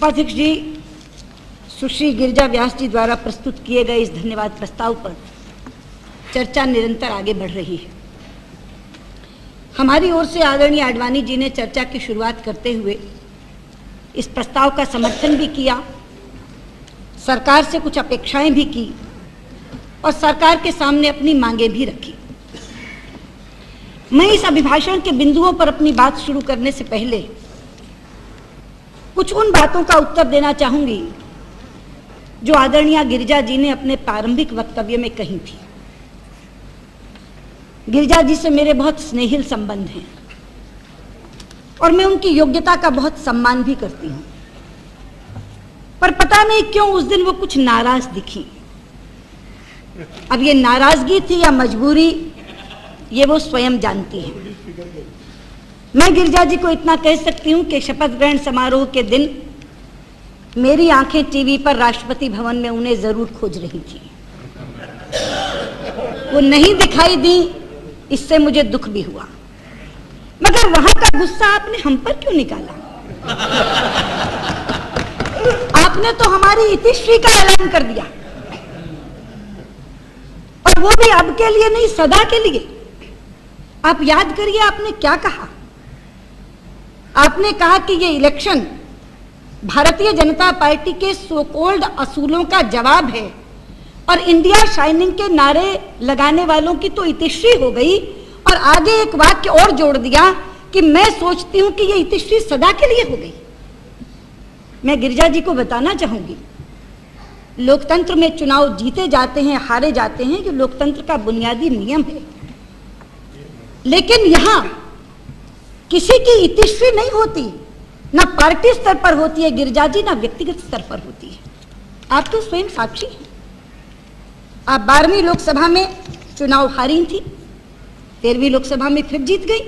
उपाध्यक्ष जी, सुश्री गिरिजा व्यास जी द्वारा प्रस्तुत किए गए इस धन्यवाद प्रस्ताव पर चर्चा निरंतर आगे बढ़ रही है। हमारी ओर से आदरणीय आडवाणी जी ने चर्चा की शुरुआत करते हुए इस प्रस्ताव का समर्थन भी किया, सरकार से कुछ अपेक्षाएं भी की और सरकार के सामने अपनी मांगें भी रखी। मैं इस अभिभाषण के बिंदुओं पर अपनी बात शुरू करने से पहले कुछ उन बातों का उत्तर देना चाहूंगी जो आदरणीय गिरिजा जी ने अपने प्रारंभिक वक्तव्य में कही थी। गिरिजा जी से मेरे बहुत स्नेहिल संबंध हैं और मैं उनकी योग्यता का बहुत सम्मान भी करती हूं, पर पता नहीं क्यों उस दिन वो कुछ नाराज दिखी। अब ये नाराजगी थी या मजबूरी, ये वो स्वयं जानती है। मैं गिरिजा जी को इतना कह सकती हूं कि शपथ ग्रहण समारोह के दिन मेरी आंखें टीवी पर राष्ट्रपति भवन में उन्हें जरूर खोज रही थी। वो नहीं दिखाई दी, इससे मुझे दुख भी हुआ, मगर वहां का गुस्सा आपने हम पर क्यों निकाला? आपने तो हमारी इतिश्री का ऐलान कर दिया, और वो भी अब के लिए नहीं, सदा के लिए। आप याद करिए आपने क्या कहा। आपने कहा कि ये इलेक्शन भारतीय जनता पार्टी के सो कॉल्ड असूलों का जवाब है और इंडिया शाइनिंग के नारे लगाने वालों की तो इतिश्री हो गई, और आगे एक वाक्य और जोड़ दिया कि मैं सोचती हूं कि ये इतिश्री सदा के लिए हो गई। मैं गिरिजा जी को बताना चाहूंगी, लोकतंत्र में चुनाव जीते जाते हैं, हारे जाते हैं, ये लोकतंत्र का बुनियादी नियम है, लेकिन यहां किसी की इतिश्री नहीं होती, ना पार्टी स्तर पर होती है गिरिजा जी, ना व्यक्तिगत स्तर पर होती है। आप तो स्वयं साक्षी हैं। आप 12वीं लोकसभा में चुनाव हारी थी, 13वीं लोकसभा में फिर जीत गई,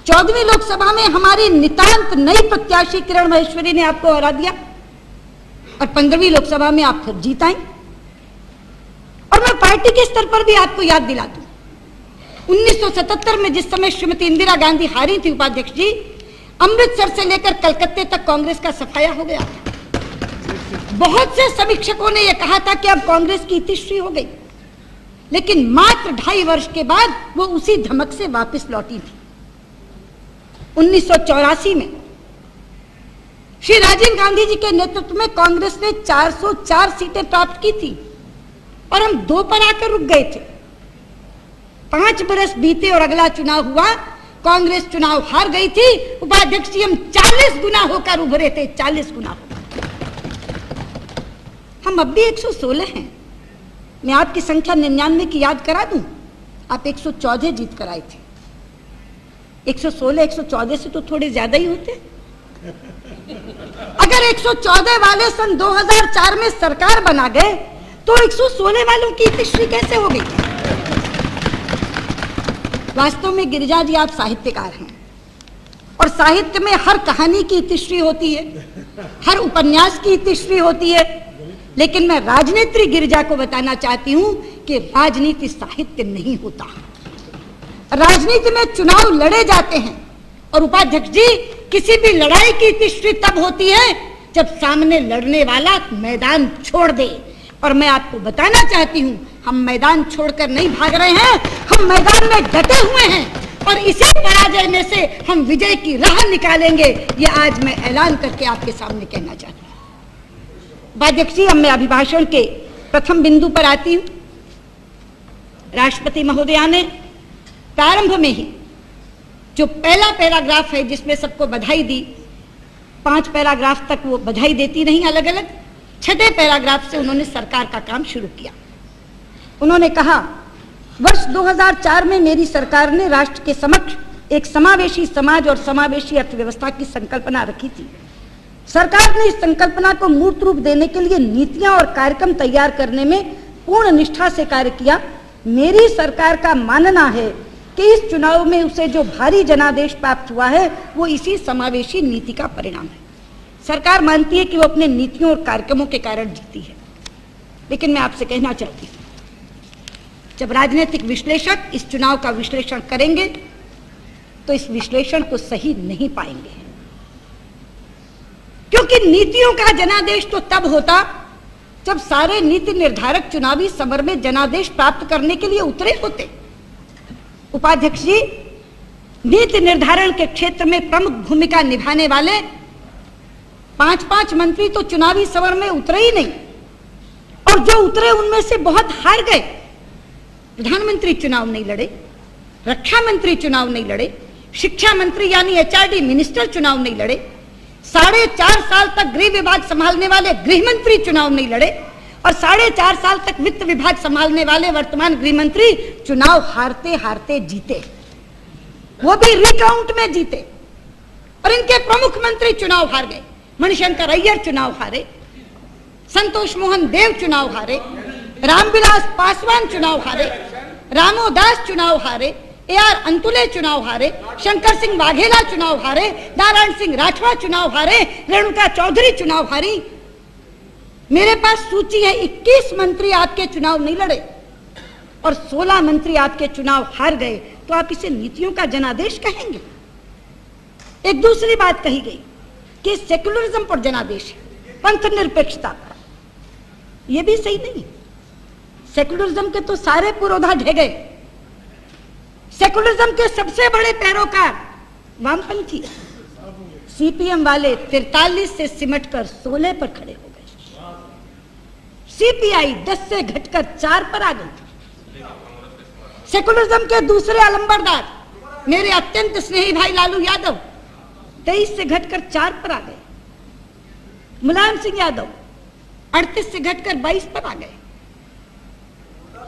14वीं लोकसभा में हमारी नितांत नई प्रत्याशी किरण महेश्वरी ने आपको हरा दिया, और 15वीं लोकसभा में आप फिर जीत आई। और मैं पार्टी के स्तर पर भी आपको याद दिला दूं, 1977 में जिस समय श्रीमती इंदिरा गांधी हारी थी उपाध्यक्ष जी, अमृतसर से लेकर कलकत्ते तक कांग्रेस का सफाया हो गया। बहुत से समीक्षकों ने यह कहा था कि अब कांग्रेस की इतिश्री हो गई, लेकिन मात्र 2.5 वर्ष के बाद वो उसी धमक से वापस लौटी थी। 1984 में श्री राजीव गांधी जी के नेतृत्व में कांग्रेस ने 404 सीटें प्राप्त की थी और हम 2 पर आकर रुक गए थे। 5 बरस बीते और अगला चुनाव हुआ, कांग्रेस चुनाव हार गई थी। उपाध्यक्ष जी, हम 40 गुना होकर उभरे थे, 40 गुना होकर। हम अब भी 116 हैं। मैं आपकी संख्या 99 की याद करा दूं, आप 114 जीत कर आए थे। 116 114 से तो थोड़े ज्यादा ही होते। अगर 114 वाले सन 2004 में सरकार बना गए तो 116 वालों की इतिश्री कैसे हो गई? वास्तव में गिरिजा जी, आप साहित्यकार हैं और साहित्य में हर कहानी की इतिश्री होती है, हर उपन्यास की इतिश्री होती है, लेकिन मैं राजनेत्री गिरिजा को बताना चाहती हूं कि राजनीति साहित्य नहीं होता। राजनीति में चुनाव लड़े जाते हैं और उपाध्यक्ष जी, किसी भी लड़ाई की इतिश्री तब होती है जब सामने लड़ने वाला मैदान छोड़ दे। और मैं आपको बताना चाहती हूं, हम मैदान छोड़कर नहीं भाग रहे हैं, हम मैदान में डटे हुए हैं और इसी पराजय में से हम विजय की राह निकालेंगे। ये आज मैं ऐलान करके आपके सामने कहना चाहती हूं। उपाध्यक्ष जी, अब मैं अभिभाषण के प्रथम बिंदु पर आती हूं। राष्ट्रपति महोदया ने प्रारंभ में ही जो पहला पैराग्राफ है जिसमें सबको बधाई दी, 5 पैराग्राफ तक वो बधाई देती नहीं अलग अलग, 6ठे पैराग्राफ से उन्होंने सरकार का काम शुरू किया। उन्होंने कहा, वर्ष 2004 में मेरी सरकार ने राष्ट्र के समक्ष एक समावेशी समाज और समावेशी अर्थव्यवस्था की संकल्पना रखी थी। सरकार ने इस संकल्पना को मूर्त रूप देने के लिए नीतियां और कार्यक्रम तैयार करने में पूर्ण निष्ठा से कार्य किया। मेरी सरकार का मानना है कि इस चुनाव में उसे जो भारी जनादेश प्राप्त हुआ है वो इसी समावेशी नीति का परिणाम है। सरकार मानती है कि वो अपने नीतियों और कार्यक्रमों के कारण जीती है, लेकिन मैं आपसे कहना चाहती हूँ, जब राजनीतिक विश्लेषक इस चुनाव का विश्लेषण करेंगे तो इस विश्लेषण को सही नहीं पाएंगे। क्योंकि नीतियों का जनादेश तो तब होता जब सारे नीति निर्धारक चुनावी समर में जनादेश प्राप्त करने के लिए उतरे होते। उपाध्यक्ष जी, नीति निर्धारण के क्षेत्र में प्रमुख भूमिका निभाने वाले 5-5 मंत्री तो चुनावी समर में उतरे ही नहीं, और जो उतरे उनमें से बहुत हार गए। प्रधानमंत्री चुनाव नहीं लड़े, रक्षा मंत्री चुनाव नहीं लड़े, शिक्षा मंत्री यानी एचआरडी मिनिस्टर चुनाव नहीं लड़े, 4.5 साल तक गृह विभाग संभालने वाले गृह मंत्री चुनाव नहीं लड़े, और 4.5 साल तक वित्त विभाग संभालने वाले वर्तमान गृह मंत्री चुनाव हारते हारते जीते, वो भी रिकाउंट में जीते। और इनके प्रमुख मंत्री चुनाव हार गए। मणिशंकर अय्यर चुनाव हारे, संतोष मोहन देव चुनाव हारे, रामविलास पासवान चुनाव हारे, रामोदास चुनाव हारे, AR अंतुले चुनाव हारे, शंकर सिंह वाघेला चुनाव हारे, नारायण सिंह राठवा चुनाव हारे, रेणुका चौधरी चुनाव हारी। मेरे पास सूची है, 21 मंत्री आपके चुनाव नहीं लड़े और 16 मंत्री आपके चुनाव हार गए, तो आप इसे नीतियों का जनादेश कहेंगे? एक दूसरी बात कही गई कि सेक्युलरिज्म पर जनादेश है, पंथ निरपेक्षता पर। यह भी सही नहीं। सेक्युलरिज्म के तो सारे पुरोधा ढह गए। सेक्युलरिज्म के सबसे बड़े पैरोकार वामपंथी, CPM वाले 43 से सिमटकर 16 पर खड़े हो गए। CPI 10 से घटकर 4 पर आ गई। सेक्युलरिज्म के दूसरे अलंबरदार मेरे अत्यंत स्नेही भाई लालू यादव 23 से घटकर 4 पर आ गए। मुलायम सिंह यादव 38 से घटकर 22 पर आ गए।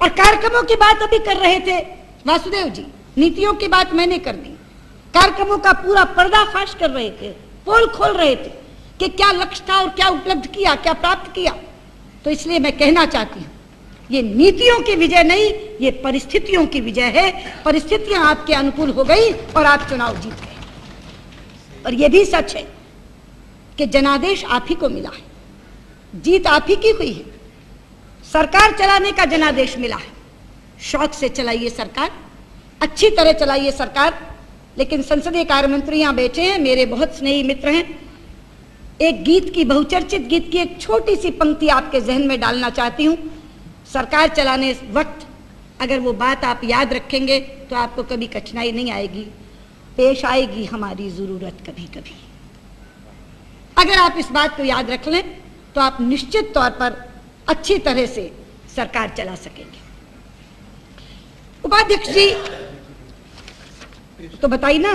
और कार्यक्रमों की बात अभी कर रहे थे वासुदेव जी, नीतियों की बात मैंने कर दी। कार्यक्रमों का पूरा पर्दाफाश कर रहे थे, पोल खोल रहे थे कि क्या लक्ष्य था और क्या उपलब्ध किया, क्या प्राप्त किया। तो इसलिए मैं कहना चाहती हूं, ये नीतियों की विजय नहीं, ये परिस्थितियों की विजय है। परिस्थितियां आपके अनुकूल हो गई और आप चुनाव जीत गए। और यह भी सच है कि जनादेश आप ही को मिला है, जीत आप ही की हुई है। सरकार चलाने का जनादेश मिला है। शौक से चलाइए सरकार, अच्छी तरह चलाइए सरकार। लेकिन संसदीय कार्य मंत्री यहां बैठे हैं, मेरे बहुत स्नेही मित्र हैं। एक गीत की, बहुचर्चित गीत की एक छोटी सी पंक्ति आपके जहन में डालना चाहती हूं। सरकार चलाने वक्त अगर वो बात आप याद रखेंगे तो आपको कभी कठिनाई नहीं आएगी। पेश आएगी हमारी जरूरत कभी कभी। अगर आप इस बात को याद रख लें तो आप निश्चित तौर पर अच्छी तरह से सरकार चला सकेंगे। उपाध्यक्ष जी तो बताइए ना,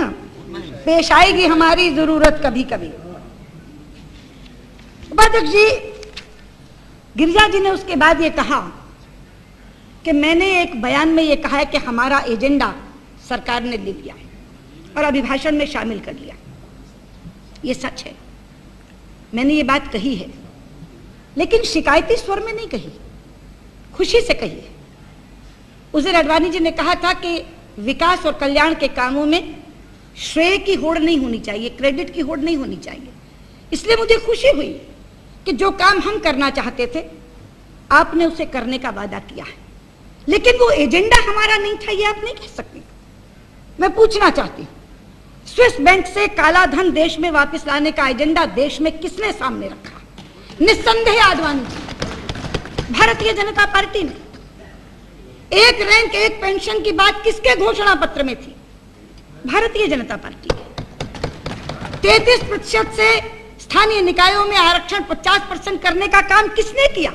पेश आएगी हमारी जरूरत कभी कभी। उपाध्यक्ष जी, गिरिजा जी ने उसके बाद ये कहा कि मैंने एक बयान में ये कहा है कि हमारा एजेंडा सरकार ने ले लिया है और अभिभाषण में शामिल कर लिया। ये सच है, मैंने ये बात कही है, लेकिन शिकायती स्वर में नहीं कही, खुशी से कही है। उस दिन अडवाणी जी ने कहा था कि विकास और कल्याण के कामों में श्रेय की होड़ नहीं होनी चाहिए, क्रेडिट की होड़ नहीं होनी चाहिए। इसलिए मुझे खुशी हुई कि जो काम हम करना चाहते थे आपने उसे करने का वादा किया है, लेकिन वो एजेंडा हमारा नहीं था, ये आप नहीं कह सकते। मैं पूछना चाहती हूं, स्विस बैंक से काला धन देश में वापस लाने का एजेंडा देश में किसने सामने रखा? निस्संदेह आडवाणी जी, भारतीय जनता पार्टी ने। एक रैंक एक पेंशन की बात किसके घोषणा पत्र में थी? भारतीय जनता पार्टी के। 33% से स्थानीय निकायों में आरक्षण 50% करने का काम किसने किया?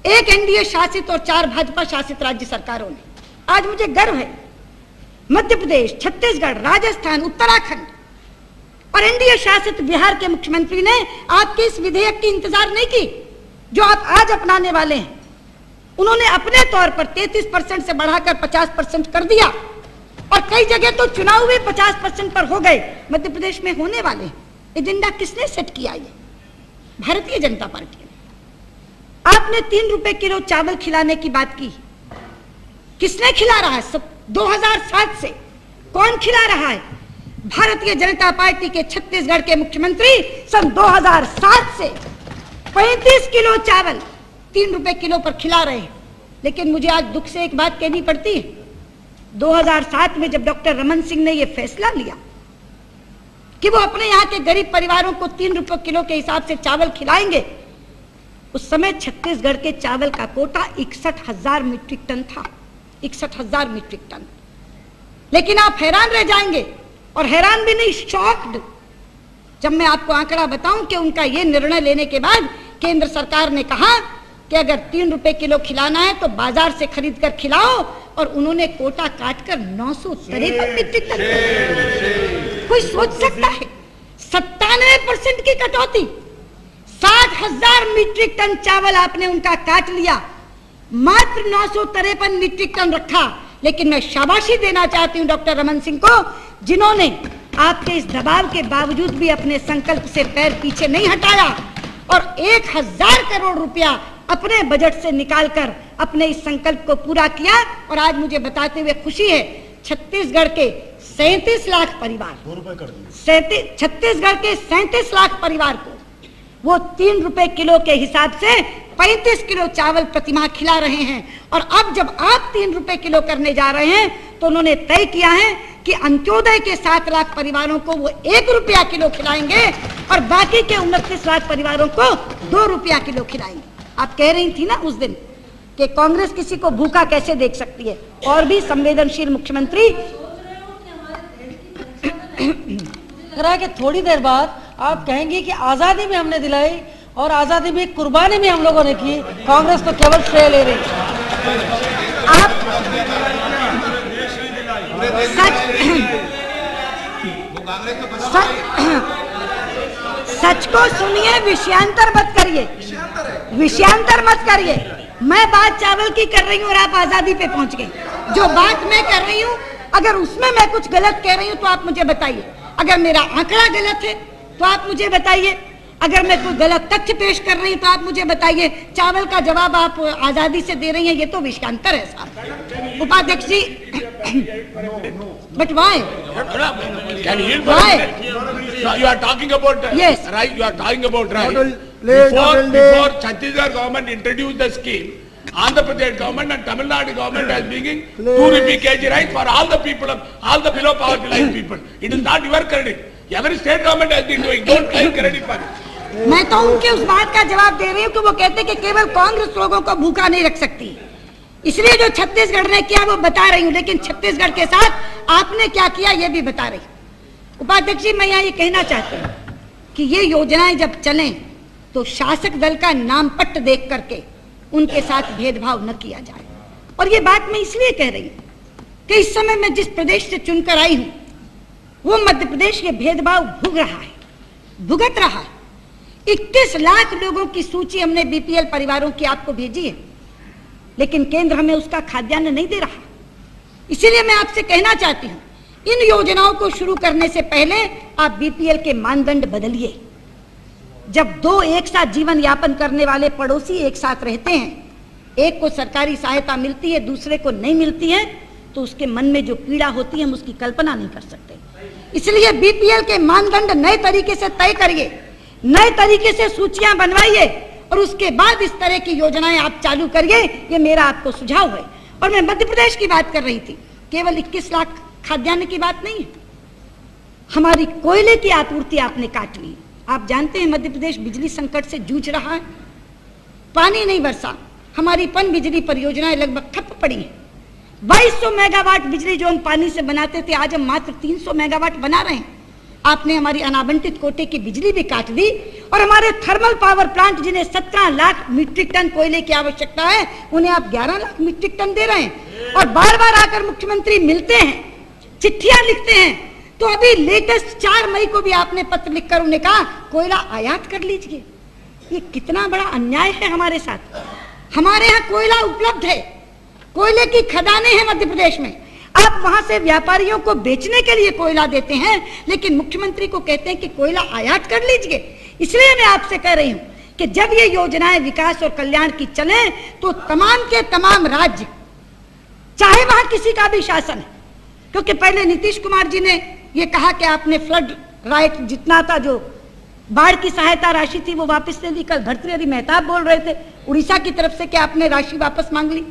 एक एनडीए शासित और 4 भाजपा शासित राज्य सरकारों ने। आज मुझे गर्व है, मध्य प्रदेश, छत्तीसगढ़, राजस्थान, उत्तराखंड और एनडीए शासित बिहार के मुख्यमंत्री ने आपके इस विधेयक की इंतजार नहीं की जो आप आज अपनाने वाले हैं। उन्होंने अपने तौर पर 33% से बढ़ाकर 50% कर दिया और कई जगह तो चुनाव भी 50% पर हो गए, मध्य प्रदेश में होने वाले हैं। एजेंडा किसने सेट किया? ये भारतीय जनता पार्टी ने। आपने 3 रुपए किलो चावल खिलाने की बात की, किसने खिला रहा है? सब 2007 से कौन खिला रहा है? भारतीय जनता पार्टी के छत्तीसगढ़ के मुख्यमंत्री सन 2007 से 35 किलो चावल 3 रुपए किलो पर खिला रहे हैं। लेकिन मुझे आज दुख से एक बात कहनी पड़ती है, 2007 में जब डॉक्टर रमन सिंह ने यह फैसला लिया कि वो अपने यहाँ के गरीब परिवारों को 3 रुपए किलो के हिसाब से चावल खिलाएंगे। उस समय छत्तीसगढ़ के चावल का कोटा 61,000 मीट्रिक टन था, 61,000 मीट्रिक टन। लेकिन आप हैरान रह जाएंगे, और हैरान भी नहीं, शॉक्ड, जब मैं आपको आंकड़ा बताऊं कि उनका ये निर्णय लेने के बाद केंद्र सरकार ने कहा कि अगर 3 रुपए किलो खिलाना है तो बाजार से खरीद कर खिलाओ, और उन्होंने कोटा काटकर 953 मीट्रिक टन। कोई सोच सकता है 97% की कटौती, 60,000 मीट्रिक टन चावल आपने उनका काट लिया, मात्र 953 मीट्रिक टन रखा। लेकिन मैं शाबाशी देना चाहती हूं डॉक्टर रमन सिंह को, जिन्होंने आपके इस दबाव के बावजूद भी अपने संकल्प से पैर पीछे नहीं हटाया और 1,000 करोड़ रुपया अपने बजट से निकालकर अपने इस संकल्प को पूरा किया। और आज मुझे बताते हुए खुशी है, छत्तीसगढ़ के 37 लाख परिवार, छत्तीसगढ़ के 37 लाख परिवार को वो 3 रुपए किलो के हिसाब से 35 किलो चावल प्रतिमाह खिला रहे हैं। और अब जब आप 3 रुपए किलो करने जा रहे हैं तो उन्होंने तय किया है कि अंत्योदय के 7 लाख परिवारों को वो 1 रुपया किलो खिलाएंगे और बाकी के 29 लाख परिवारों को 2 रुपया किलो खिलाएंगे। आप कह रही थी ना उस दिन कि कांग्रेस किसी को भूखा कैसे देख सकती है, और भी संवेदनशील मुख्यमंत्री करा के थोड़ी देर बाद आप कहेंगे कि आजादी में हमने दिलाई और आजादी में कुर्बानी भी हम लोगों ने की, कांग्रेस तो केवल श्रेय ले रही। आप सच को सुनिए, विषयांतर मत करिए, विषयांतर मत करिए। मैं बात चावल की कर रही हूँ और आप आजादी पे पहुंच गए। जो बात मैं कर रही हूँ, अगर उसमें मैं कुछ गलत कह रही हूँ तो आप मुझे बताइए, अगर मेरा आंकड़ा गलत है तो आप मुझे बताइए, अगर मैं कोई गलत तथ्य पेश कर रही हूँ तो आप मुझे बताइए। चावल का जवाब आप आजादी से दे रही हैं, ये तो विषयांतर है साहब। उपाध्यक्ष जी, but why? You are talking about yes, right. You are talking about right. Before Chhattisgarh government introduced the scheme, Andhra Pradesh government and Tamil Nadu government has been 2 rupee kg rice for all the people, all the below poverty line people. It is not your credit. Every state government has been doing. Don't claim credit for it. मैं तो उनके उस बात का जवाब दे रही हूँ कि वो कहते हैं कि केवल कांग्रेस लोगों को भूखा नहीं रख सकती, इसलिए जो छत्तीसगढ़ ने किया वो बता रही हूँ। लेकिन छत्तीसगढ़ के साथ आपने क्या किया ये भी बता रही। उपाध्यक्ष जी, मैं यहाँ ये कहना चाहती हूँ कि ये योजनाएं जब चलें तो शासक दल का नाम पट्ट देख करके उनके साथ भेदभाव न किया जाए। और ये बात मैं इसलिए कह रही हूँ कि इस समय मैं जिस प्रदेश से चुनकर आई हूँ वो मध्य प्रदेश ये भेदभाव भुगत रहा है। 21 लाख लोगों की सूची हमने बीपीएल परिवारों की आपको भेजी है, लेकिन केंद्र हमें उसका खाद्यान्न नहीं दे रहा। इसीलिए मैं आपसे कहना चाहती हूँ, इन योजनाओं को शुरू करने से पहले आप बीपीएल के मानदंड बदलिए। जब 2 एक साथ जीवन यापन करने वाले पड़ोसी एक साथ रहते हैं, एक को सरकारी सहायता मिलती है, दूसरे को नहीं मिलती है, तो उसके मन में जो पीड़ा होती है हम उसकी कल्पना नहीं कर सकते। इसलिए बीपीएल के मानदंड नए तरीके से तय करिए, नए तरीके से सूचियां बनवाइए और उसके बाद इस तरह की योजनाएं आप चालू करिए। ये मेरा आपको सुझाव है। और मैं मध्य प्रदेश की बात कर रही थी, केवल 21 लाख खाद्यान्न की बात नहीं है, हमारी कोयले की आपूर्ति आपने काट ली। आप जानते हैं मध्य प्रदेश बिजली संकट से जूझ रहा है, पानी नहीं बरसा, हमारी पन बिजली परियोजनाएं लगभग ठप पड़ी हैं। 2200 मेगावाट बिजली जो हम पानी से बनाते थे, आज हम मात्र 300 मेगावाट बना रहे हैं। आपने हमारी अनाबंटित कोटे की बिजली भी काट दी और हमारे थर्मल पावर प्लांट जिन्हें 17 लाख मीट्रिक टन कोयले की आवश्यकता है, उन्हें आप 11 लाख मीट्रिक टन दे रहे हैं। और बार बार आकर मुख्यमंत्री मिलते हैं, चिट्ठियां लिखते हैं। तो अभी लेटेस्ट 4 मई को भी आपने पत्र लिखकर उन्हें कहा कोयला आयात कर लीजिए। ये कितना बड़ा अन्याय है हमारे साथ। हमारे यहाँ कोयला उपलब्ध है, कोयले की खदानें हैं मध्य प्रदेश में, आप वहां से व्यापारियों को बेचने के लिए कोयला देते हैं, लेकिन मुख्यमंत्री को कहते हैं कि कोयला आयात कर लीजिए। इसलिए मैं आपसे कह रही हूं कि जब ये योजनाएं विकास और कल्याण की चले तो तमाम के तमाम राज्य, चाहे वहां किसी का भी शासन है, क्योंकि पहले नीतीश कुमार जी ने ये कहा कि आपने फ्लड राइट जितना था, जो बाढ़ की सहायता राशि थी वो वापस ले ली। कल भर्तृहरि मेहताब बोल रहे थे उड़ीसा की तरफ से कि आपने राशि वापस मांग ली।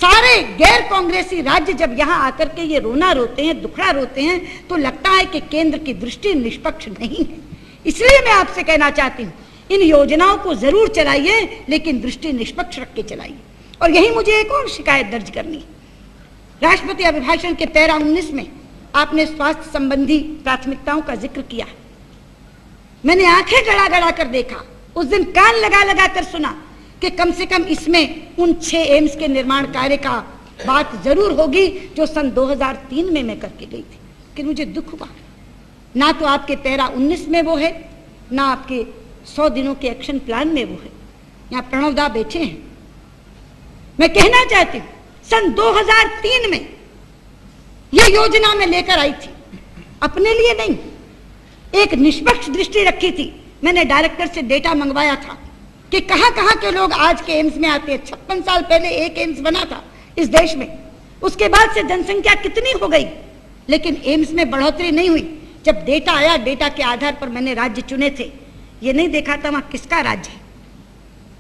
सारे गैर कांग्रेसी राज्य जब यहाँ आकर के ये रोना रोते हैं, दुखड़ा रोते हैं, तो लगता है कि केंद्र की दृष्टि निष्पक्ष नहीं है। इसलिए मैं आपसे कहना चाहती हूँ, इन योजनाओं को जरूर चलाइए, लेकिन दृष्टि निष्पक्ष रख के चलाइए। और यही मुझे एक और शिकायत दर्ज करनी है। राष्ट्रपति अभिभाषण के पैरा 19 में आपने स्वास्थ्य संबंधी प्राथमिकताओं का जिक्र किया। मैंने आंखें गड़ा गड़ा कर देखा, उस दिन कान लगा लगा कर सुना कि कम से कम इसमें उन 6 एम्स के निर्माण कार्य का बात जरूर होगी जो सन 2003 में मैं करके गई थी। लेकिन मुझे दुख हुआ, ना तो आपके पैरा 19 में वो है, ना आपके 100 दिनों के एक्शन प्लान में वो है। यहाँ प्रणव दा बैठे हैं, मैं कहना चाहती हूँ, सन 2003 में ये योजना मैं लेकर आई थी, अपने लिए नहीं, एक निष्पक्ष दृष्टि रखी थी। मैंने डायरेक्टर से डेटा मंगवाया था कि कहां कहां के लोग आज के एम्स में आते हैं। 56 साल पहले एक एम्स बना था इस देश में, उसके बाद से जनसंख्या कितनी हो गई, लेकिन एम्स में बढ़ोतरी नहीं हुई। जब डेटा आया, डेटा के आधार पर मैंने राज्य चुने थे, ये नहीं देखा था वहां किसका राज्य है।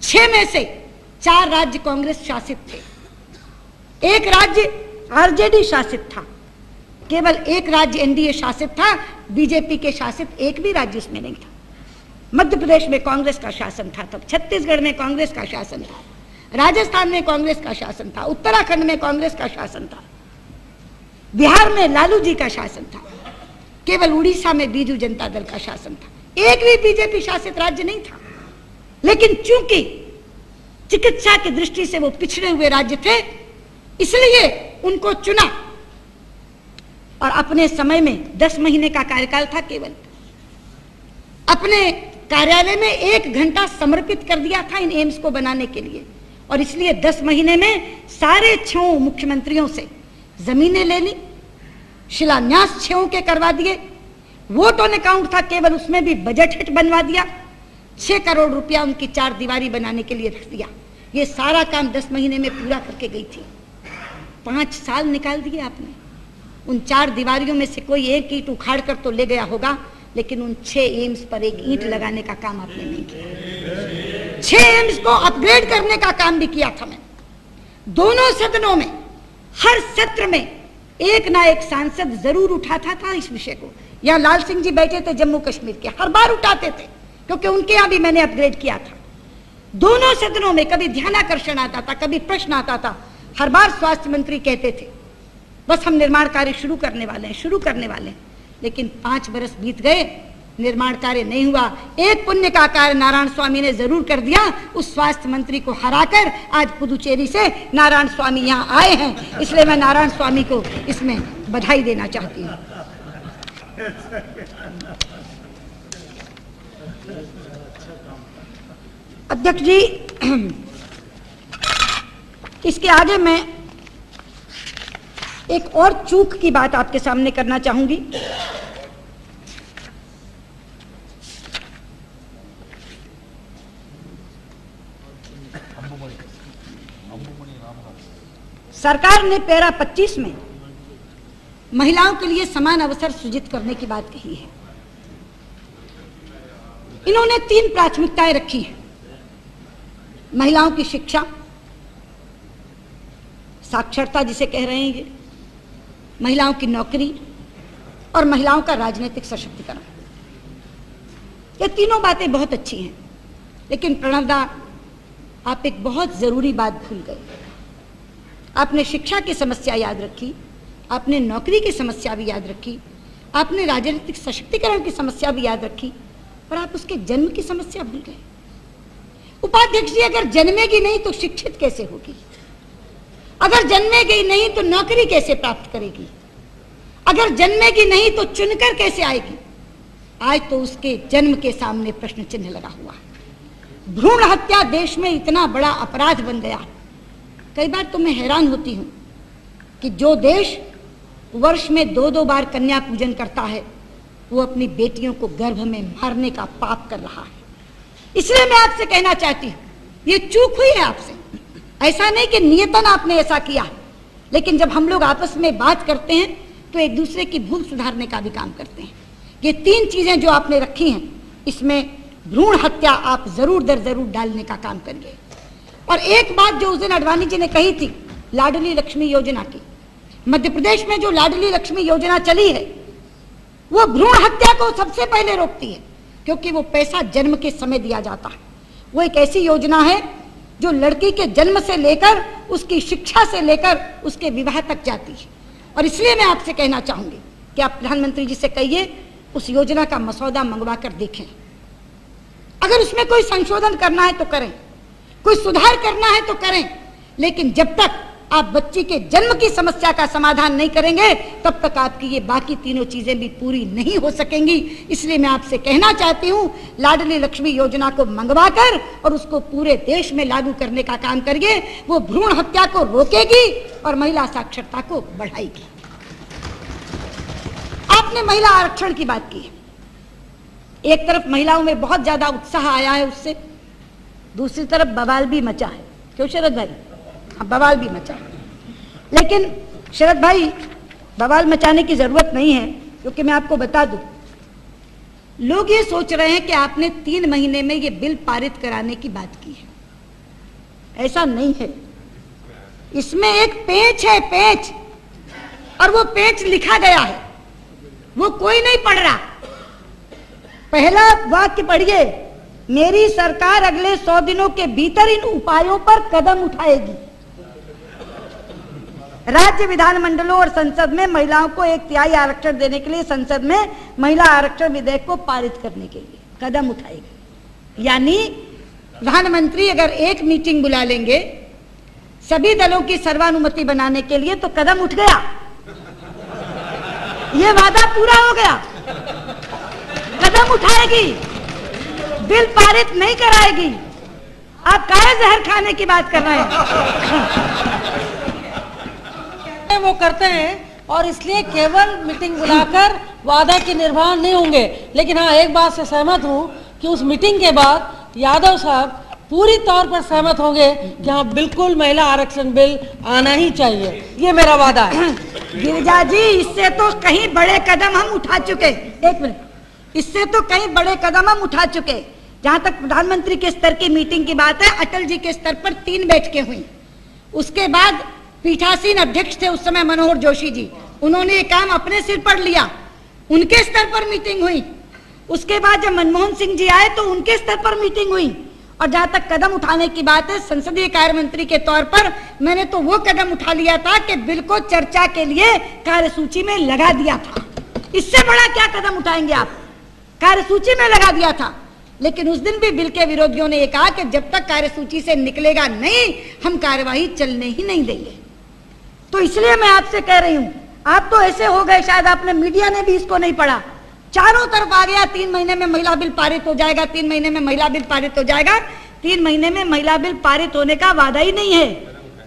6 में से 4 राज्य कांग्रेस शासित थे, एक राज्य आरजेडी शासित था, केवल एक राज्य एनडीए शासित था, बीजेपी के शासित एक भी राज्य उसमें नहीं था। मध्य प्रदेश में कांग्रेस का शासन था तब, छत्तीसगढ़ में कांग्रेस का शासन था, राजस्थान में कांग्रेस का शासन था, उत्तराखंड में कांग्रेस का शासन था, बिहार में लालू जी का शासन था, केवल उड़ीसा में बीजू जनता दल का शासन था। एक भी बीजेपी शासित राज्य नहीं था। लेकिन चूंकि चिकित्सा की दृष्टि से वो पिछड़े हुए राज्य थे, इसलिए उनको चुना और अपने समय में 10 महीने का कार्यकाल था केवल, अपने कार्यालय में 1 घंटा समर्पित कर दिया था इन एम्स को बनाने के लिए। और इसलिए 10 महीने में सारे 6 मुख्यमंत्रियों से जमीनें ले ली, शिलान्यास 6 के करवा दिए, वोट ऑन अकाउंट था केवल, उसमें भी बजट हिट बनवा दिया, 6 करोड़ रुपया उनकी 4 दीवारी बनाने के लिए रख दिया। ये सारा काम 10 महीने में पूरा करके गई थी। 5 साल निकाल दिए आपने। उन 4 दीवारियों में से कोई एक ईंट उखाड़ कर तो ले गया होगा, लेकिन उन 6 एम्स पर एक ईंट लगाने का काम आपने नहीं किया। 6 एम्स को अपग्रेड करने का काम भी किया था मैंने। दोनों सदनों में हर सत्र में एक ना एक सांसद जरूर उठाता था इस विषय को। यहाँ लाल सिंह जी बैठे थे जम्मू कश्मीर के, हर बार उठाते थे, क्योंकि उनके यहाँ भी मैंने अपग्रेड किया था। दोनों सदनों में कभी ध्यानाकर्षण आता था, कभी प्रश्न आता था, हर बार स्वास्थ्य मंत्री कहते थे बस हम निर्माण कार्य शुरू करने वाले हैं। लेकिन 5 बरस बीत गए, निर्माण कार्य नहीं हुआ। एक पुण्य का कार्य नारायण स्वामी ने जरूर कर दिया, उस स्वास्थ्य मंत्री को हराकर आज पुदुचेरी से नारायण स्वामी यहाँ आए हैं। इसलिए मैं नारायण स्वामी को इसमें बधाई देना चाहती हूँ। अध्यक्ष जी, इसके आगे मैं एक और चूक की बात आपके सामने करना चाहूंगी। सरकार ने पैरा 25 में महिलाओं के लिए समान अवसर सृजित करने की बात कही है। इन्होंने 3 प्राथमिकताएं रखी हैं: महिलाओं की शिक्षा, साक्षरता जिसे कह रहे हैं ये, महिलाओं की नौकरी और महिलाओं का राजनीतिक सशक्तिकरण। ये तीनों बातें बहुत अच्छी हैं, लेकिन प्रणव दा, आप एक बहुत जरूरी बात भूल गए। आपने शिक्षा की समस्या याद रखी, आपने नौकरी की समस्या भी याद रखी, आपने राजनीतिक सशक्तिकरण की समस्या भी याद रखी, पर आप उसके जन्म की समस्या भूल गए। उपाध्यक्ष जी, अगर जन्मेगी नहीं तो शिक्षित कैसे होगी? अगर जन्मेगी नहीं तो नौकरी कैसे प्राप्त करेगी? अगर जन्मेगी नहीं तो चुनकर कैसे आएगी? आज तो उसके जन्म के सामने प्रश्न चिन्ह लगा हुआ है। भ्रूण हत्या देश में इतना बड़ा अपराध बन गया। कई बार तो मैं हैरान होती हूं कि जो देश वर्ष में 2-2 बार कन्या पूजन करता है, वो अपनी बेटियों को गर्भ में मारने का पाप कर रहा है। इसलिए मैं आपसे कहना चाहती हूं, ये चूक हुई है आपसे। ऐसा नहीं कि नियतन आपने ऐसा किया, लेकिन जब हम लोग आपस में बात करते हैं तो एक दूसरे की भूल सुधारने का भी काम करते हैं। ये 3 चीजें जो आपने रखी हैं, इसमें भ्रूण हत्या आप जरूर डालने का काम करिए। और एक बात जो उस दिन अडवाणी जी ने कही थी लाडली लक्ष्मी योजना की। मध्य प्रदेश में जो लाडली लक्ष्मी योजना चली है वो भ्रूण हत्या को सबसे पहले रोकती है, क्योंकि वो पैसा जन्म के समय दिया जाता है। वो एक ऐसी योजना है जो लड़की के जन्म से लेकर उसकी शिक्षा से लेकर उसके विवाह तक जाती है। और इसलिए मैं आपसे कहना चाहूंगी कि आप प्रधानमंत्री जी से कहिए उस योजना का मसौदा मंगवा कर देखें। अगर उसमें कोई संशोधन करना है तो करें, कोई सुधार करना है तो करें, लेकिन जब तक आप बच्ची के जन्म की समस्या का समाधान नहीं करेंगे तब तक आपकी ये बाकी तीनों चीजें भी पूरी नहीं हो सकेंगी। इसलिए मैं आपसे कहना चाहती हूं, लाडली लक्ष्मी योजना को मंगवाकर और उसको पूरे देश में लागू करने का काम करिए। वो भ्रूण हत्या को रोकेगी और महिला साक्षरता को बढ़ाएगी। आपने महिला आरक्षण की बात की है। एक तरफ महिलाओं में बहुत ज्यादा उत्साह आया है उससे, दूसरी तरफ बवाल भी मचा है। क्यों शरद भाई? हाँ, बवाल भी मचा है। लेकिन शरद भाई, बवाल मचाने की जरूरत नहीं है, क्योंकि मैं आपको बता दूं, लोग ये सोच रहे हैं कि आपने 3 महीने में ये बिल पारित कराने की बात की है। ऐसा नहीं है। इसमें एक पेंच है, पेंच, और वो पेंच लिखा गया है, वो कोई नहीं पढ़ रहा। पहला वाक्य पढ़िए, मेरी सरकार अगले 100 दिनों के भीतर इन उपायों पर कदम उठाएगी। राज्य विधानमंडलों और संसद में महिलाओं को 1/3 आरक्षण देने के लिए संसद में महिला आरक्षण विधेयक को पारित करने के लिए कदम उठाएगी। यानी प्रधानमंत्री अगर एक मीटिंग बुला लेंगे सभी दलों की सर्वानुमति बनाने के लिए तो कदम उठ गया, ये वादा पूरा हो गया। कदम उठाएगी, बिल पारित नहीं कराएगी। आप काहे जहर खाने की बात कर रहे हैं? वो करते हैं और इसलिए केवल मीटिंग बुलाकर वादा के निर्वहन नहीं होंगे। लेकिन हाँ, एक बात से सहमत हूं कि उस मीटिंग के बाद यादव साहब पूरी तौर पर सहमत होंगे कि हाँ, बिल्कुल महिला आरक्षण बिल आना ही चाहिए, ये मेरा वादा है। गिरिजा जी, इससे तो कहीं बड़े कदम हम उठा चुके। एक मिनट, इससे तो कहीं बड़े कदम हम उठा चुके। जहां तक प्रधानमंत्री के स्तर की मीटिंग की बात है, अटल जी के स्तर पर 3 बैठकें हुई। उसके बाद पीठासीन अध्यक्ष थे उस समय मनोहर जोशी जी, उन्होंने ये काम अपने सिर पर लिया, उनके स्तर पर मीटिंग हुई। उसके बाद जब मनमोहन सिंह जी आए तो उनके स्तर पर मीटिंग हुई। और जहां तक कदम उठाने की बात है, संसदीय कार्य मंत्री के तौर पर मैंने तो वो कदम उठा लिया था कि बिल को चर्चा के लिए कार्यसूची में लगा दिया था। इससे बड़ा क्या कदम उठाएंगे आप? कार्यसूची में लगा दिया था। लेकिन उस दिन भी बिल के विरोधियों ने ये कहा कि जब तक कार्यसूची से निकलेगा नहीं, हम कार्यवाही चलने ही नहीं देंगे। तो इसलिए मैं आपसे कह रही हूं, आप तो ऐसे हो गए, शायद आपने, मीडिया ने भी इसको नहीं पढ़ा, चारों तरफ आ गया 3 महीने में महिला बिल पारित हो जाएगा, 3 महीने में महिला बिल पारित हो जाएगा। 3 महीने में महिला बिल पारित होने का वादा ही नहीं है,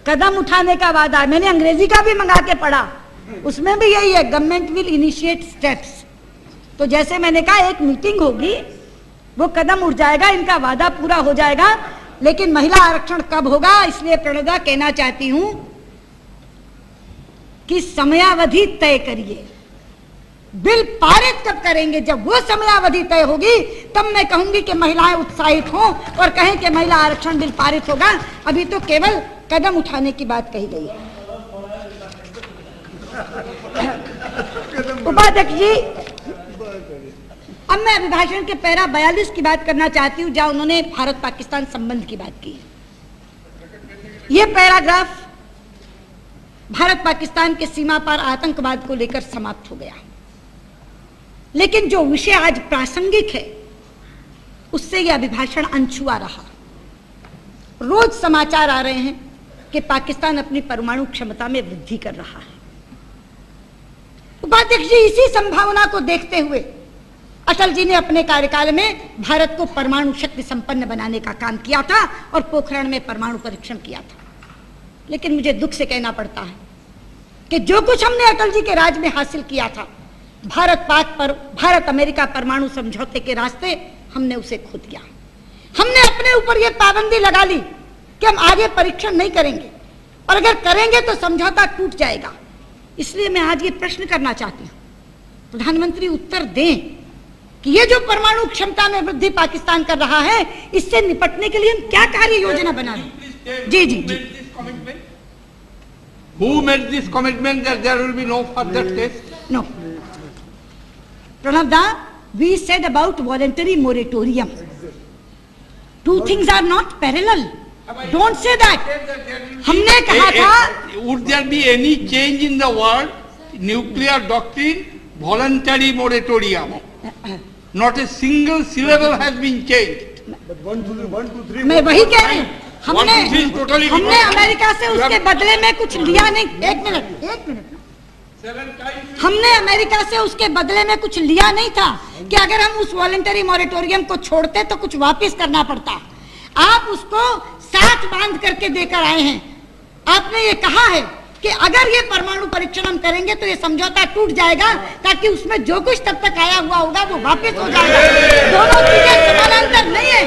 कदम उठाने का वादा है। मैंने अंग्रेजी का भी मंगा के पढ़ा, उसमें भी यही है, गवर्नमेंट विल इनिशिएट स्टेप्स। तो जैसे मैंने कहा, एक मीटिंग होगी, वो कदम उठ जाएगा, इनका वादा पूरा हो जाएगा। लेकिन महिला आरक्षण कब होगा, इसलिए प्रणोदा कहना चाहती हूं कि समयावधि तय करिए। बिल पारित कब करेंगे? जब वो समयावधि तय होगी तब मैं कहूंगी कि महिलाएं उत्साहित हों और कहें कि महिला आरक्षण बिल पारित होगा। अभी तो केवल कदम उठाने की बात कही गई है। उपाध्यक्ष जी, अब मैं अभिभाषण के पैरा 42 की बात करना चाहती हूं, जहां उन्होंने भारत पाकिस्तान संबंध की बात की। यह पैराग्राफ भारत पाकिस्तान के सीमा पार आतंकवाद को लेकर समाप्त हो गया। लेकिन जो विषय आज प्रासंगिक है उससे यह अभिभाषण अनछुआ रहा। रोज समाचार आ रहे हैं कि पाकिस्तान अपनी परमाणु क्षमता में वृद्धि कर रहा है। उपाध्यक्ष जी, इसी संभावना को देखते हुए अटल जी ने अपने कार्यकाल में भारत को परमाणु शक्ति संपन्न बनाने का काम किया था और पोखरण में परमाणु परीक्षण किया था। लेकिन मुझे दुख से कहना पड़ता है कि जो कुछ हमने अटल जी के राज में हासिल किया था, भारत अमेरिका परमाणु समझौते के रास्ते, हमने उसे खो दिया। हमने अपने ऊपर यह पाबंदी लगा ली कि हम आगे परीक्षण नहीं करेंगे, और अगर करेंगे तो समझौता टूट जाएगा। इसलिए मैं आज ये प्रश्न करना चाहती हूं, प्रधानमंत्री उत्तर दें कि ये जो परमाणु क्षमता में वृद्धि पाकिस्तान कर रहा है, इससे निपटने के लिए हम क्या कार्य योजना बना रहे हैं? जी जी जी। Who made this commitment that there will be no further test? No. Pranav Da, we said about voluntary moratorium. Two things are not parallel. Don't say that. हमने कहा था, Would there be any change in the world nuclear doctrine? Voluntary moratorium. Not a single syllable has been changed. मैं वही कह रही हूँ, हमने America से उसके बदले में कुछ लिया नहीं। एक मिनट, हमने अमेरिका से उसके बदले में कुछ लिया नहीं था कि अगर हम उस वॉलंटरी मॉरेटोरियम को छोड़ते तो कुछ वापस करना पड़ता। आप उसको साथ बांध करके देकर आए हैं। आपने ये कहा है कि अगर ये परमाणु परीक्षण हम करेंगे तो ये समझौता टूट जाएगा, ताकि उसमें जो कुछ तब तक आया हुआ होगा वो वापस हो जाएगा। दोनों चीजें समानांतर नहीं है,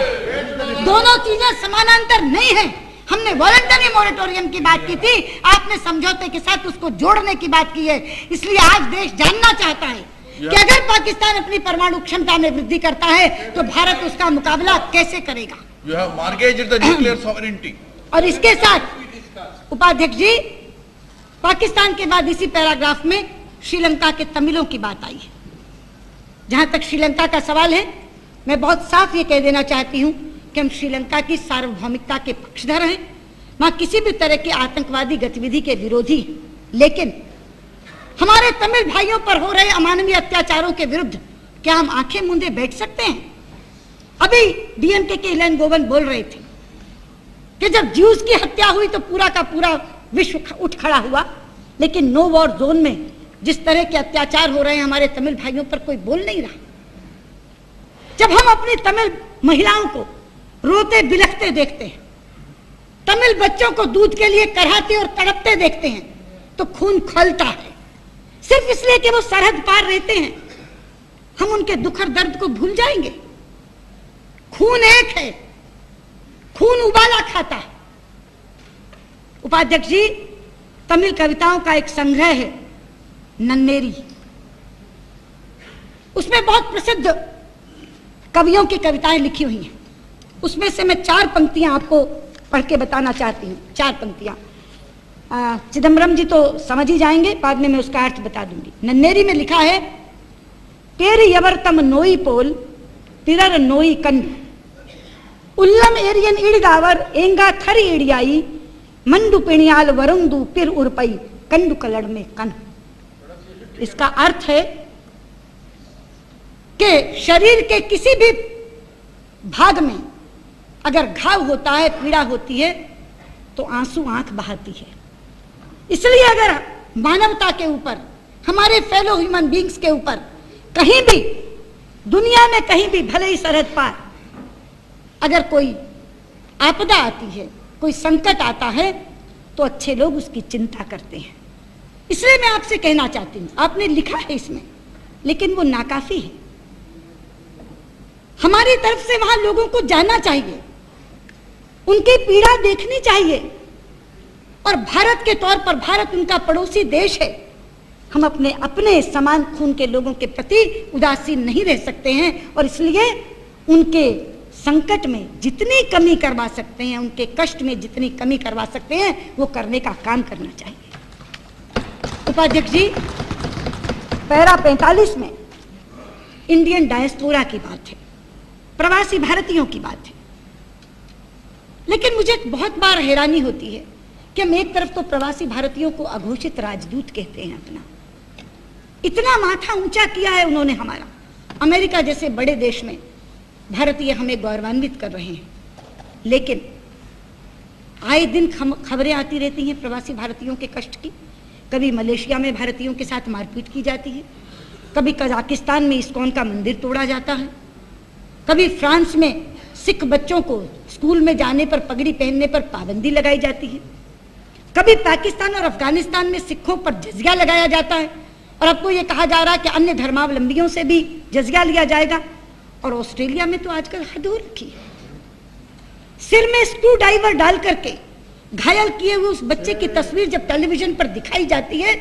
दोनों चीजें समानांतर नहीं है। हमने वॉलंटरी मॉरेटोरियम की बात की थी, आपने समझौते के साथ उसको जोड़ने की बात की है। इसलिए आज देश जानना चाहता है कि अगर पाकिस्तान अपनी परमाणु क्षमता में वृद्धि करता है तो भारत उसका मुकाबला कैसे करेगा। You have mortgaged the nuclear sovereignty. और इसके साथ उपाध्यक्ष जी, पाकिस्तान के बाद इसी पैराग्राफ में श्रीलंका के तमिलों की बात आई है। जहां तक श्रीलंका का सवाल है, मैं बहुत साफ ये कह देना चाहती हूं कि हम श्रीलंका की सार्वभौमिकता के पक्षधर हैं, वहां किसी भी तरह की आतंकवादी गतिविधि के विरोधी। लेकिन हमारे तमिल भाइयों पर हो रहे अमानवीय अत्याचारों के विरुद्ध क्या हम आंखें मूंदे बैठ सकते हैं? अभी डीएमके के इलन गोवन बोल रहे थे कि जब ज्यूज की हत्या हुई तो पूरा का पूरा विश्व उठ खड़ा हुआ, लेकिन नो वॉर जोन में जिस तरह के अत्याचार हो रहे हैं हमारे तमिल भाइयों पर कोई बोल नहीं रहा। जब हम अपनी तमिल महिलाओं को रोते बिलखते देखते हैं, तमिल बच्चों को दूध के लिए कराहते और तड़पते देखते हैं, तो खून खौलता है, सिर्फ इसलिए कि वो सरहद पार रहते हैं। हम उनके दुख और दर्द को भूल जाएंगे? खून एक है, खून उबाला खाता है। उपाध्यक्ष जी, तमिल कविताओं का एक संग्रह है नन्नेरी, उसमें बहुत प्रसिद्ध कवियों की कविताएं लिखी हुई हैं। उसमें से मैं 4 पंक्तियां आपको पढ़ के बताना चाहती हूँ। 4 पंक्तियां। चिदम्बरम जी तो समझ ही जाएंगे, बाद में मैं उसका अर्थ बता दूंगी। नन्नेरी में लिखा है, पेरी यवरतम नोई पोल पिरर नोई कंड उल्लम एरियन इड़गावर एंगा थरी इड़ियाई मंडू पिणियाल वरुंदू पिर उर्पई कंडू कलड़ में कन। इसका अर्थ है कि शरीर के किसी भी भाग में अगर घाव होता है, पीड़ा होती है, तो आंसू आंख बहाती है। इसलिए अगर मानवता के ऊपर, हमारे फेलो ह्यूमन बींग्स के ऊपर कहीं भी दुनिया में कहीं भी, भले ही सरहद पार, अगर कोई आपदा आती है, कोई संकट आता है, तो अच्छे लोग उसकी चिंता करते हैं। इसलिए मैं आपसे कहना चाहती हूं, आपने लिखा है इसमें, लेकिन वो नाकाफी है। हमारी तरफ से वहां लोगों को जाना चाहिए, उनकी पीड़ा देखनी चाहिए, और भारत के तौर पर, भारत उनका पड़ोसी देश है, हम अपने समान खून के लोगों के प्रति उदासीन नहीं रह सकते हैं। और इसलिए उनके संकट में जितनी कमी करवा सकते हैं, उनके कष्ट में जितनी कमी करवा सकते हैं, वो करने का काम करना चाहिए। उपाध्यक्ष जी, पैरा 45 में इंडियन डायस्पोरा की बात है, प्रवासी भारतीयों की बात है। लेकिन मुझे बहुत बार हैरानी होती है कि हम एक तरफ तो प्रवासी भारतीयों को अघोषित राजदूत कहते हैं अपना, इतना माथा ऊंचा किया है उन्होंने हमारा। अमेरिका जैसे बड़े देश में भारतीय हमें गौरवान्वित कर रहे हैं, लेकिन आए दिन खबरें आती रहती हैं प्रवासी भारतीयों के कष्ट की। कभी मलेशिया में भारतीयों के साथ मारपीट की जाती है, कभी कजाकिस्तान में इस्कॉन का मंदिर तोड़ा जाता है, कभी फ्रांस में सिख बच्चों को स्कूल में जाने पर, पगड़ी पहनने पर पाबंदी लगाई जाती है, कभी पाकिस्तान और अफगानिस्तान में सिखों पर जजिया लगाया जाता है, और अब तो ये कहा जा रहा है कि अन्य धर्मावलंबियों से भी जजिया लिया जाएगा। और ऑस्ट्रेलिया में तो आजकल हद हो रखी है, सिर में स्क्रू ड्राइवर डाल करके घायल किए हुए उस बच्चे की तस्वीर जब टेलीविजन पर दिखाई जाती है,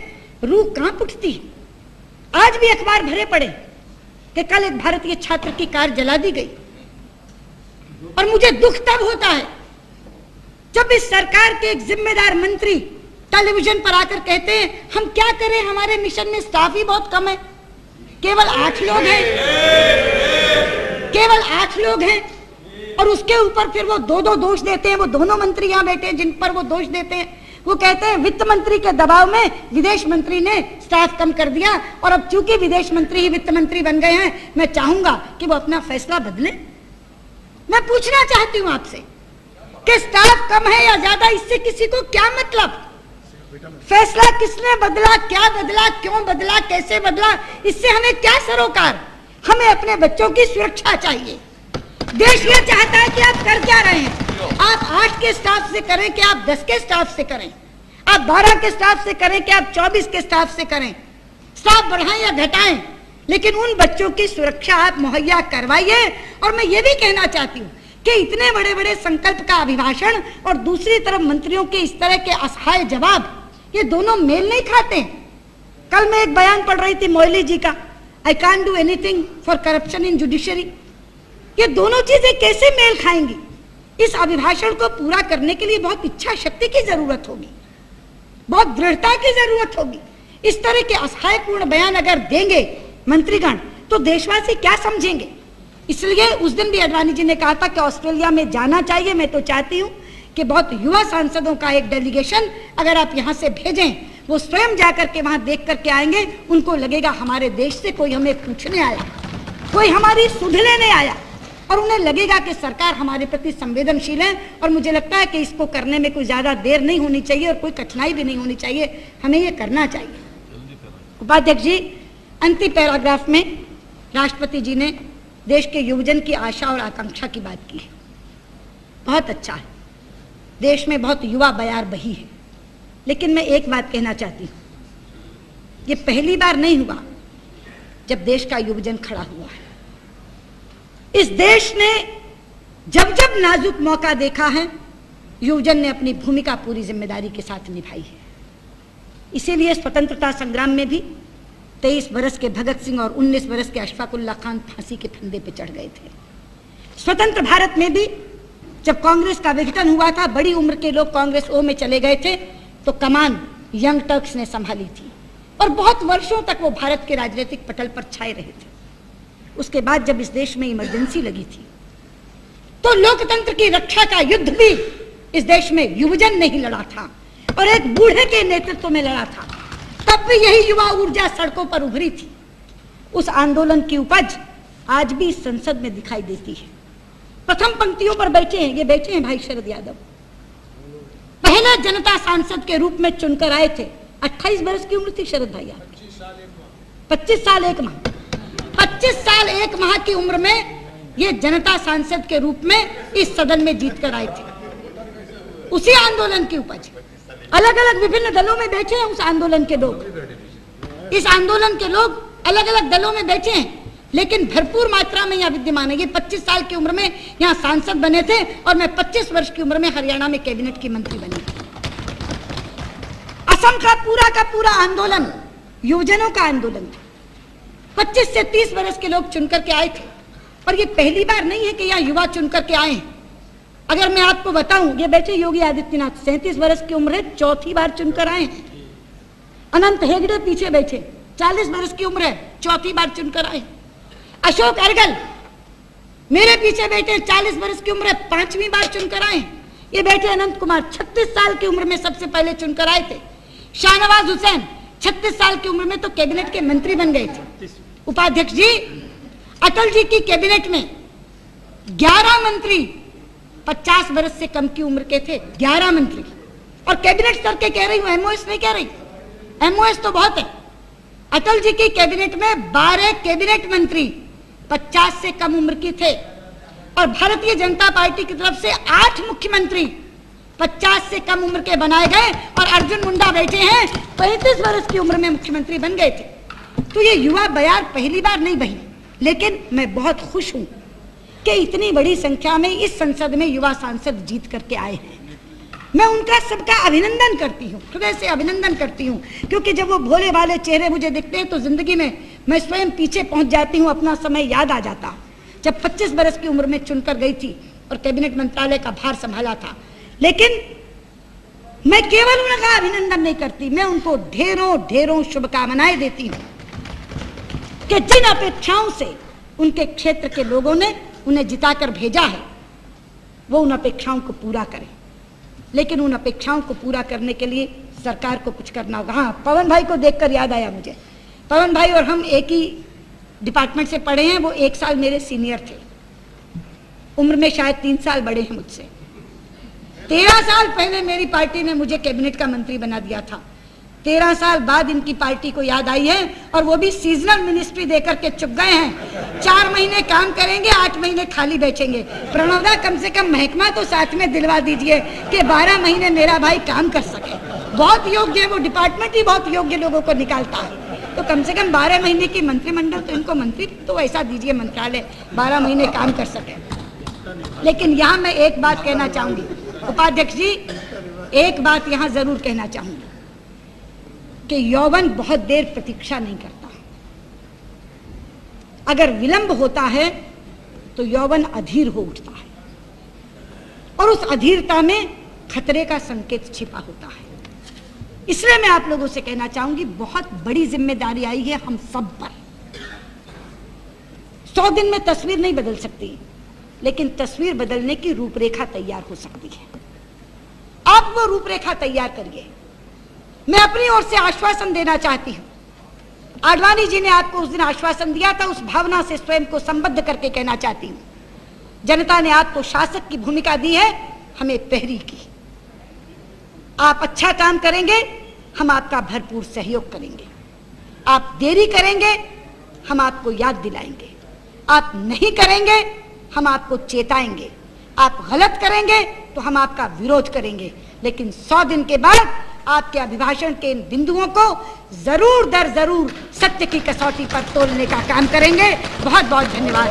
रूह कांप उठती है। आज भी अखबार भरे पड़े कि कल एक भारतीय छात्र की कार जला दी गई, और मुझे दुख तब होता है जब इस सरकार के एक जिम्मेदार मंत्री टेलीविजन पर आकर कहते हैं हम क्या करें, हमारे मिशन में स्टाफ ही बहुत कम है, केवल 8 लोग हैं, केवल 8 लोग हैं। और उसके ऊपर फिर वो दो दोष देते हैं। वो दोनों मंत्री यहाँ बैठे हैं जिन पर वो दोष देते हैं। वो कहते हैं वित्त मंत्री के दबाव में विदेश मंत्री ने स्टाफ कम कर दिया, और अब चूंकि विदेश मंत्री ही वित्त मंत्री बन गए हैं, मैं चाहूंगा कि वो अपना फैसला बदले। मैं पूछना चाहती हूं आपसे कि स्टाफ कम है या ज्यादा, इससे किसी को क्या मतलब? फैसला किसने बदला, क्या बदला, क्यों बदला, कैसे बदला, इससे हमें क्या सरोकार? हमें अपने बच्चों की सुरक्षा चाहिए। देश ये चाहता है कि आप कर क्या रहे हैं? आप 8 के स्टाफ से करें कि आप 10 के स्टाफ से करें, आप 12 के स्टाफ से करें कि आप 24 के स्टाफ से करें, स्टाफ बढ़ाएं या घटाएं, लेकिन उन बच्चों की सुरक्षा आप मुहैया करवाइए। और मैं ये भी कहना चाहती हूँ कि इतने बड़े बड़े संकल्प का अभिभाषण और दूसरी तरफ मंत्रियों के इस तरह के असहाय जवाब, ये दोनों मेल नहीं खाते। कल मैं एक बयान पढ़ रही थी मोइली जी का, I can't do anything for corruption in judiciary. ये दोनों चीजें कैसे मेल खाएंगी? इस अभिभाषण को पूरा करने के लिए बहुत इच्छा शक्ति की जरूरत होगी, बहुत दृढ़ता की जरूरत होगी। इस तरह के असहायपूर्ण बयान अगर देंगे मंत्रीगण तो देशवासी क्या समझेंगे? इसलिए उस दिन भी अडवाणी जी ने कहा था कि ऑस्ट्रेलिया में जाना चाहिए। मैं तो चाहती हूँ कि बहुत युवा सांसदों का एक डेलीगेशन अगर आप यहाँ से भेजें, वो स्वयं जाकर के वहां देख करके आएंगे, उनको लगेगा हमारे देश से कोई हमें पूछने आया, कोई हमारी सुध लेने आया, और उन्हें लगेगा कि सरकार हमारे प्रति संवेदनशील है। और मुझे लगता है कि इसको करने में कोई ज्यादा देर नहीं होनी चाहिए और कोई कठिनाई भी नहीं होनी चाहिए, हमें ये करना चाहिए। उपाध्यक्ष जी, अंतिम पैराग्राफ में राष्ट्रपति जी ने देश के युवजन की आशा और आकांक्षा की बात की है। बहुत अच्छा है, देश में बहुत युवा बयार बही है। लेकिन मैं एक बात कहना चाहती हूँ, ये पहली बार नहीं हुआ जब देश का युवजन खड़ा हुआ है। इस देश ने जब जब नाजुक मौका देखा है, युवजन ने अपनी भूमिका पूरी जिम्मेदारी के साथ निभाई है। इसीलिए स्वतंत्रता संग्राम में भी 23 वर्ष के भगत सिंह और 19 वर्ष के अशफाक उल्लाह खान फांसी के फंदे पे चढ़ गए थे। स्वतंत्र भारत में भी जब कांग्रेस का विघटन हुआ था, बड़ी उम्र के लोग कांग्रेस ओ में चले गए थे, तो कमान यंग टर्क्स ने संभाली थी और बहुत वर्षों तक वो भारत के राजनीतिक पटल पर छाए रहे थे। उसके बाद जब इस देश में इमरजेंसी लगी थी, तो लोकतंत्र की रक्षा का युद्ध भी इस देश में युवजन ने ही लड़ा था और एक बूढ़े के नेतृत्व में लड़ा था। तब भी यही युवा ऊर्जा सड़कों पर उभरी थी। उस आंदोलन की उपज आज भी इस संसद में दिखाई देती है। प्रथम पंक्तियों पर बैठे हैं, ये बैठे हैं भाई शरद यादव, पहले जनता सांसद के रूप में चुनकर आए थे। 28 वर्ष की उम्र थी शरद भाई यादव, 25 साल 1 माह, 25 साल 1 माह की उम्र में ये जनता सांसद के रूप में इस सदन में जीत कर आए थे। उसी आंदोलन की उपज, अलग अलग विभिन्न दलों में बैठे हैं उस आंदोलन के लोग, इस आंदोलन के लोग अलग अलग दलों में बैठे हैं, लेकिन भरपूर मात्रा में यहाँ विद्यमान है। ये 25 साल की उम्र में यहाँ सांसद बने थे और मैं 25 वर्ष की उम्र में हरियाणा में कैबिनेट की मंत्री बनी थी। असम का पूरा आंदोलन युवजनों का आंदोलन था। 25 से 30 वर्ष के लोग चुनकर के आए थे और ये पहली बार नहीं है कि यहाँ युवा चुनकर के आए हैं। अगर मैं आपको बताऊं, ये बैठे योगी आदित्यनाथ 37 वर्ष की उम्र है, 4थी बार चुनकर आए हैं। अनंत हेगड़े पीछे बैठे 40 वर्ष की उम्र है, 4थी बार चुनकर आए। अशोक अर्गल मेरे पीछे बैठे 40 वर्ष की उम्र है, 5वीं बार चुनकर आए। ये बैठे अनंत कुमार 36 साल की उम्र में सबसे पहले चुनकर आए थे। शाहनवाज हुसैन 36 साल की उम्र में तो कैबिनेट के मंत्री बन गए थे। उपाध्यक्ष जी, अटल जी की कैबिनेट में 11 मंत्री 50 वर्ष से कम की उम्र के थे, 11 मंत्री। और कैबिनेट स्तर के कह रही हूं, एमओएस नहीं कह रही, एमओएस तो बहुत है। अटल जी की कैबिनेट में 12 कैबिनेट मंत्री 50 से कम उम्र के थे और भारतीय जनता पार्टी की तरफ से 8 मुख्यमंत्री 50 से कम उम्र के बनाए गए और अर्जुन मुंडा बैठे हैं 35 वर्ष की उम्र में मुख्यमंत्री बन गए थे। तो ये युवा बयार पहली बार नहीं बही, लेकिन मैं बहुत खुश हूं कि इतनी बड़ी संख्या में इस संसद में युवा सांसद जीत करके आए हैं। मैं उनका सबका अभिनंदन करती हूँ, हृदय से अभिनंदन करती हूँ, क्योंकि जब वो भोले भाले चेहरे मुझे दिखते हैं तो जिंदगी में मैं स्वयं पीछे पहुंच जाती हूँ, अपना समय याद आ जाता। जब 25 वर्ष की उम्र में चुनकर गई थी और कैबिनेट मंत्रालय का भार संभाला था, लेकिन मैं केवल उनका अभिनंदन नहीं करती, मैं उनको ढेरों ढेरों शुभकामनाएं देती हूं कि जिन अपेक्षाओं से उनके क्षेत्र के लोगों ने उन्हें जिताकर भेजा है वो उन अपेक्षाओं को पूरा करें। लेकिन उन अपेक्षाओं को पूरा करने के लिए सरकार को कुछ करना होगा। हाँ, पवन भाई को देखकर याद आया मुझे, पवन भाई और हम एक ही डिपार्टमेंट से पढ़े हैं। वो 1 साल मेरे सीनियर थे, उम्र में शायद 3 साल बड़े हैं मुझसे। 13 साल पहले मेरी पार्टी ने मुझे कैबिनेट का मंत्री बना दिया था। 13 साल बाद इनकी पार्टी को याद आई है और वो भी सीजनल मिनिस्ट्री देकर के चुप गए हैं। 4 महीने काम करेंगे, 8 महीने खाली बेचेंगे। प्रणवदा, कम से कम महकमा तो साथ में दिलवा दीजिए कि 12 महीने मेरा भाई काम कर सके। बहुत योग्य है वो डिपार्टमेंट, ही बहुत योग्य लोगों को निकालता है। तो कम से कम 12 महीने की मंत्रिमंडल तो इनको मंत्री तो ऐसा दीजिए, मंत्रालय 12 महीने काम कर सके। लेकिन यहाँ मैं एक बात कहना चाहूंगी उपाध्यक्ष जी, एक बात यहाँ जरूर कहना चाहूंगी कि यौवन बहुत देर प्रतीक्षा नहीं करता। अगर विलंब होता है तो यौवन अधीर हो उठता है और उस अधीरता में खतरे का संकेत छिपा होता है। इसलिए मैं आप लोगों से कहना चाहूंगी, बहुत बड़ी जिम्मेदारी आई है हम सब पर। 100 दिन में तस्वीर नहीं बदल सकती, लेकिन तस्वीर बदलने की रूपरेखा तैयार हो सकती है। आप वो रूपरेखा तैयार करिए। मैं अपनी ओर से आश्वासन देना चाहती हूं, आडवाणी जी ने आपको उस दिन आश्वासन दिया था, उस भावना से स्वयं को संबद्ध करके कहना चाहती हूं, जनता ने आपको शासक की भूमिका दी है, हमें प्रहरी की। आप अच्छा काम करेंगे, हम आपका भरपूर सहयोग करेंगे। आप देरी करेंगे, हम आपको याद दिलाएंगे। आप नहीं करेंगे, हम आपको चेताएंगे। आप गलत करेंगे तो हम आपका विरोध करेंगे। लेकिन 100 दिन के बाद आपके अभिभाषण के इन बिंदुओं को जरूर दर जरूर सत्य की कसौटी पर तोलने का काम करेंगे। बहुत बहुत धन्यवाद।